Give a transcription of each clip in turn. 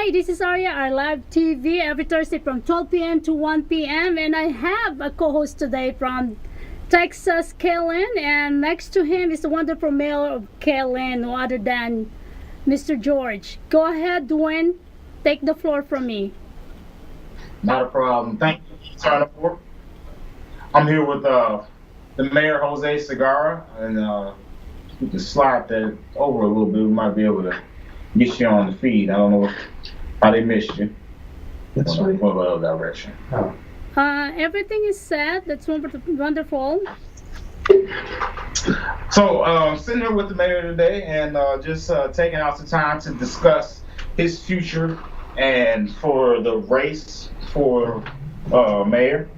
Hi, this is Arielle, our live TV every Thursday from 12 p.m. to 1 p.m. And I have a co-host today from Texas, Kaylin, and next to him is the wonderful mayor of Kaylin, no other than Mr. George. Go ahead, Dwayne. Take the floor from me. Not a problem. Thank you, Turner. I'm here with the mayor, Jose Segarra, and we can slide that over a little bit. We might be able to get you on the feed. I don't know how they missed you. That's right. What about the direction? Oh. Everything is set. That's wonderful. So, sitting here with the mayor today and just taking out some time to discuss his future and for the race for mayor.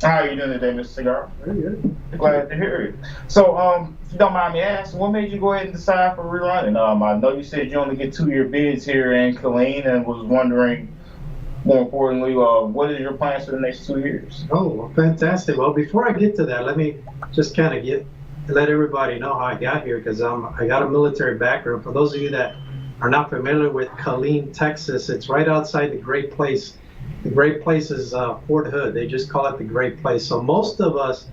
How are you doing today, Mr. Cigar? Very good. Glad to hear it. So, if you don't mind me asking, what made you go ahead and decide for rerunning? I know you said you only get 2-year bids here in Killeen, and was wondering, more importantly, what are your plans for the next 2 years? Oh, well, fantastic. Well, before I get to that, let me just kind of let everybody know how I got here, because I got a military background. For those of you that are not familiar with Killeen, Texas, it's right outside the Great Place. The Great Place is Fort Hood. They just call it the Great Place. So most of us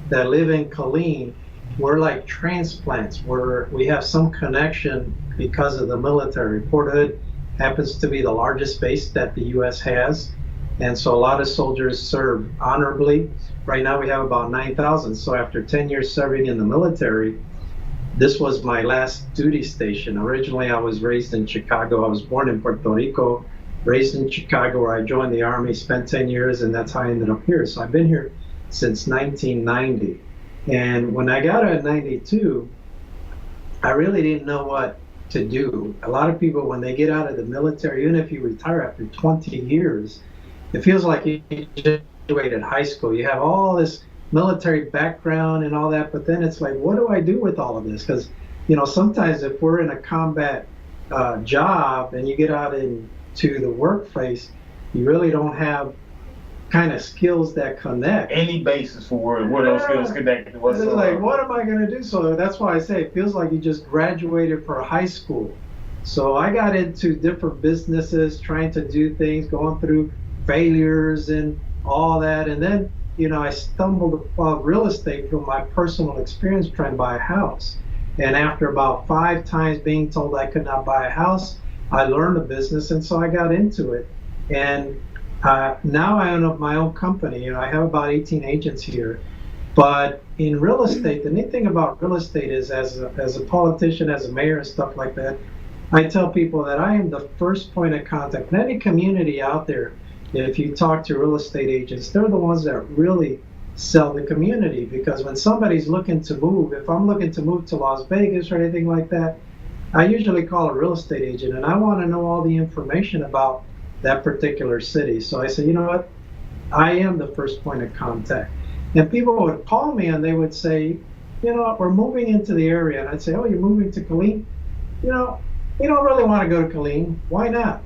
that live in Killeen, we're like transplants. We have some connection because of the military. Fort Hood happens to be the largest base that the U.S. has, and so a lot of soldiers serve honorably. Right now we have about 9,000. So after 10 years serving in the military, this was my last duty station. Originally I was raised in Chicago. I was born in Puerto Rico, raised in Chicago, where I joined the Army, spent 10 years, and that's how I ended up here. So I've been here since 1990. And when I got out in 92, I really didn't know what to do. A lot of people, when they get out of the military, even if you retire after 20 years, it feels like you just graduated high school. You have all this military background and all that, but then it's like, what do I do with all of this? Because, sometimes if we're in a combat job and you get out into the workplace, you really don't have kind of skills that connect. Any basis for where those skills connect? It's like, what am I going to do? So that's why I say it feels like you just graduated from high school. So I got into different businesses, trying to do things, going through failures and all that. And then, I stumbled upon real estate through my personal experience trying to buy a house. And after about 5 times being told I could not buy a house, I learned the business, and so I got into it. And now I own up my own company. I have about 18 agents here. But in real estate, the neat thing about real estate is, as a politician, as a mayor and stuff like that, I tell people that I am the first point of contact. In any community out there, if you talk to real estate agents, they're the ones that really sell the community. Because when somebody's looking to move, if I'm looking to move to Las Vegas or anything like that, I usually call a real estate agent, and I want to know all the information about that particular city. So I say, you know what? I am the first point of contact. And people would call me and they would say, we're moving into the area. And I'd say, oh, you're moving to Killeen? We don't really want to go to Killeen. Why not?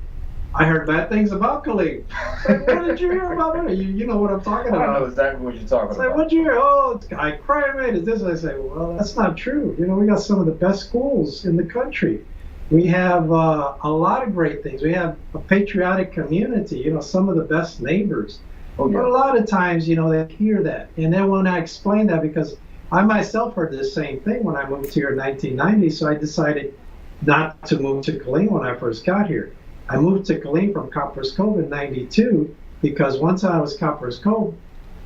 I heard bad things about Killeen. Like, what did you hear about it? You know what I'm talking about. I know exactly what you're talking about. Like, what'd you hear? Oh, I crime rate is this. I say, well, that's not true. We got some of the best schools in the country. We have a lot of great things. We have a patriotic community, some of the best neighbors. Oh, yeah. But a lot of times, they hear that. And then when I explain that, because I myself heard the same thing when I moved here in 1990, so I decided not to move to Killeen when I first got here. I moved to Killeen from Copper's Cove in 92 because once I was Copper's Cove,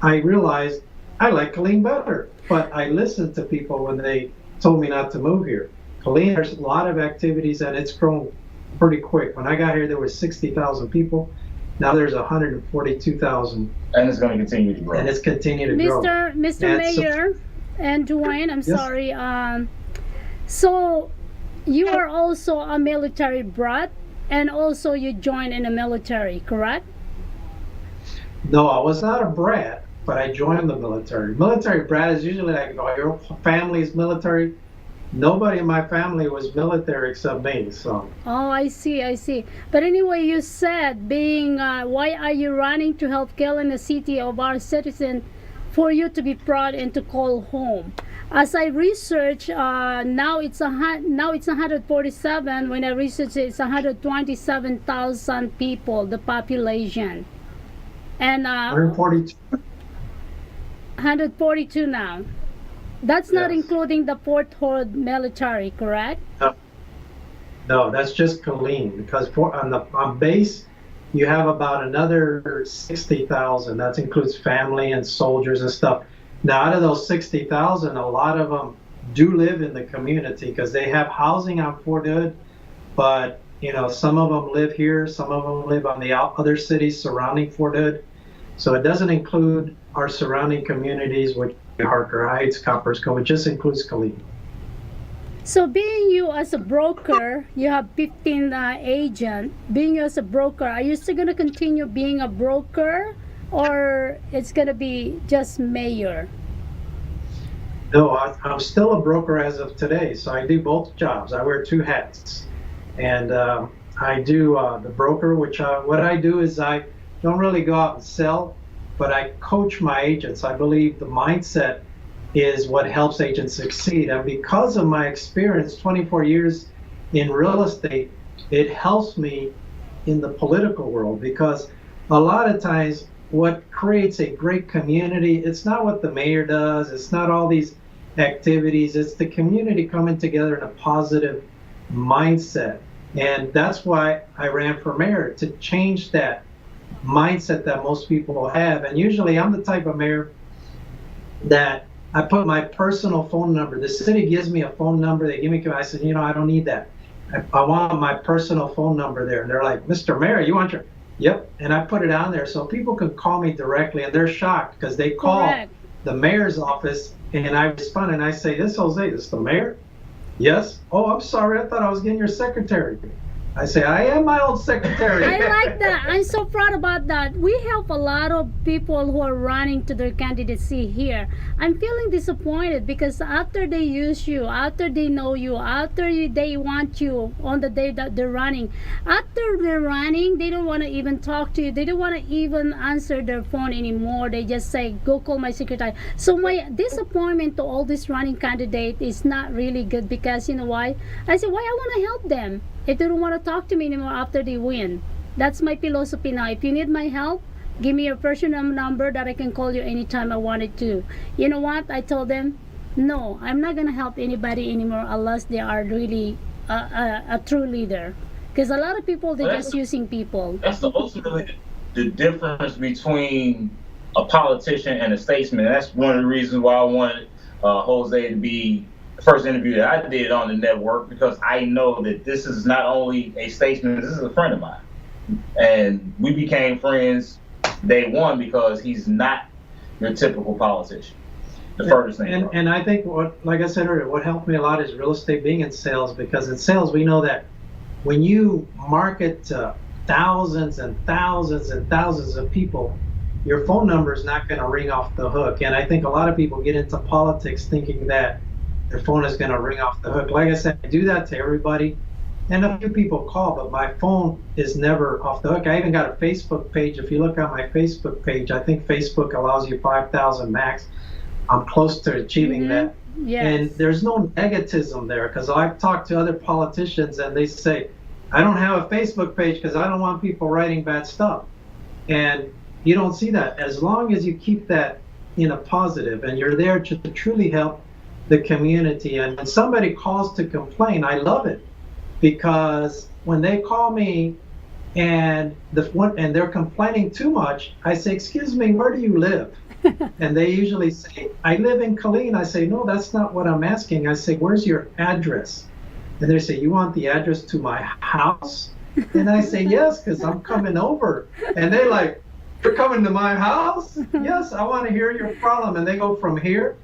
I realized I like Killeen better. But I listened to people when they told me not to move here. Killeen, there's a lot of activities, and it's grown pretty quick. When I got here, there were 60,000 people. Now there's 142,000. And it's going to continue to grow. And it's continuing to grow. Mr. Mayor and Dwayne, I'm Yes. sorry. So you are also a military brat, and also you joined in the military, correct? No, I was not a brat, but I joined the military. Military brat is usually like, your family is military. Nobody in my family was military except me, so. Oh, I see. But anyway, you said why are you running to help Killeen, the city of our citizen, for you to be brought and to call home. As I research, now it's 147. When I research, it's 127,000 people, the population, and 142. 142 now. That's not Yes. including the Fort Hood military, correct? No, no, that's just Colleen because on base you have about another 60,000. That includes family and soldiers and stuff. Now, out of those 60,000, a lot of them do live in the community because they have housing on Fort Hood, but some of them live here, some of them live on the other cities surrounding Fort Hood. So it doesn't include our surrounding communities, which are Harker Heights, Coppers Cove. It just includes Colleen. So being you as a broker, you have 15 agent. Being you as a broker, are you still gonna continue being a broker, or it's gonna be just mayor? No, I'm still a broker as of today, so I do both jobs. I wear two hats, and I do the broker, which what I do is I don't really go out and sell, but I coach my agents. I believe the mindset is what helps agents succeed, and because of my experience, 24 years in real estate, it helps me in the political world because a lot of times what creates a great community, it's not what the mayor does, it's not all these activities, it's the community coming together in a positive mindset. And that's why I ran for mayor, to change that mindset that most people have. And usually I'm the type of mayor that I put my personal phone number. The city gives me a phone number, they give me, I said, I don't need that. I want my personal phone number there. And they're like, Mr. Mayor, you want your, yep. And I put it on there so people can call me directly, and they're shocked because they call Correct. the mayor's office and I respond and I say, this Jose, this the mayor? Yes. Oh, I'm sorry, I thought I was getting your secretary. I say, I am my old secretary. I like that. I'm so proud about that. We help a lot of people who are running to their candidacy here. I'm feeling disappointed because after they use you, after they know you, they want you on the day that they're running, after they're running, they don't want to even talk to you. They don't want to even answer their phone anymore. They just say, go call my secretary. So my disappointment to all these running candidates is not really good because you know why? I said, why I want to help them if they don't want to talk to me anymore after they win. That's my philosophy now. If you need my help, give me your personal number that I can call you anytime I wanted to. You know what? I told them, no, I'm not going to help anybody anymore unless they are really a true leader. Because a lot of people, they're just using people. That's ultimately the difference between a politician and a statesman. That's one of the reasons why I wanted Jose to be the first interview that I did on the network, because I know that this is not only a statesman, this is a friend of mine. And we became friends day one because he's not your typical politician. The furthest thing. And I think like I said earlier, what helped me a lot is real estate, being in sales, because in sales we know that when you market to thousands and thousands and thousands of people, your phone number is not going to ring off the hook. And I think a lot of people get into politics thinking that their phone is going to ring off the hook. Like I said, I do that to everybody, and a few people call, but my phone is never off the hook. I even got a Facebook page. If you look at my Facebook page, I think Facebook allows you 5,000 max. I'm close to achieving that. Yes. And there's no negativism there, because I've talked to other politicians and they say, I don't have a Facebook page because I don't want people writing bad stuff. And you don't see that. As long as you keep that in a positive and you're there to truly help the community. And when somebody calls to complain, I love it, because when they call me and they're complaining too much, I say, excuse me, where do you live? And they usually say, I live in Killeen. I say, no, that's not what I'm asking. I say, where's your address? And they say, you want the address to my house? And I say, yes, because I'm coming over. And they're like, you're coming to my house? Yes, I want to hear your problem. And they go from here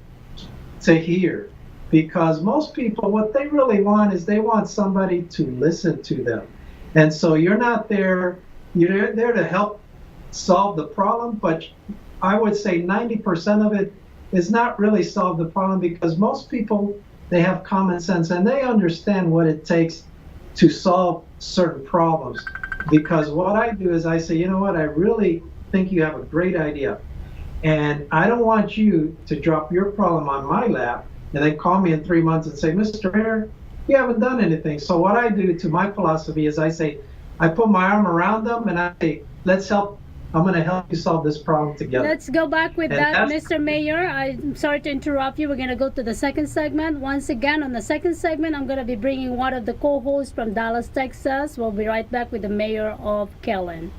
to here, because most people, what they really want is they want somebody to listen to them. And so you're not there, you're there to help solve the problem, but I would say 90% of it is not really solve the problem, because most people, they have common sense and they understand what it takes to solve certain problems. Because what I do is I say, you know what, I really think you have a great idea. And I don't want you to drop your problem on my lap and then call me in 3 months and say, Mr. Mayor, you haven't done anything. So what I do to my philosophy is I say, I put my arm around them and I say, let's help. I'm going to help you solve this problem together. Let's go back with And that, that's- Mr. Mayor. I'm sorry to interrupt you. We're going to go to the second segment. Once again, on the second segment, I'm going to be bringing one of the co-hosts from Dallas, Texas. We'll be right back with the mayor of Kellen.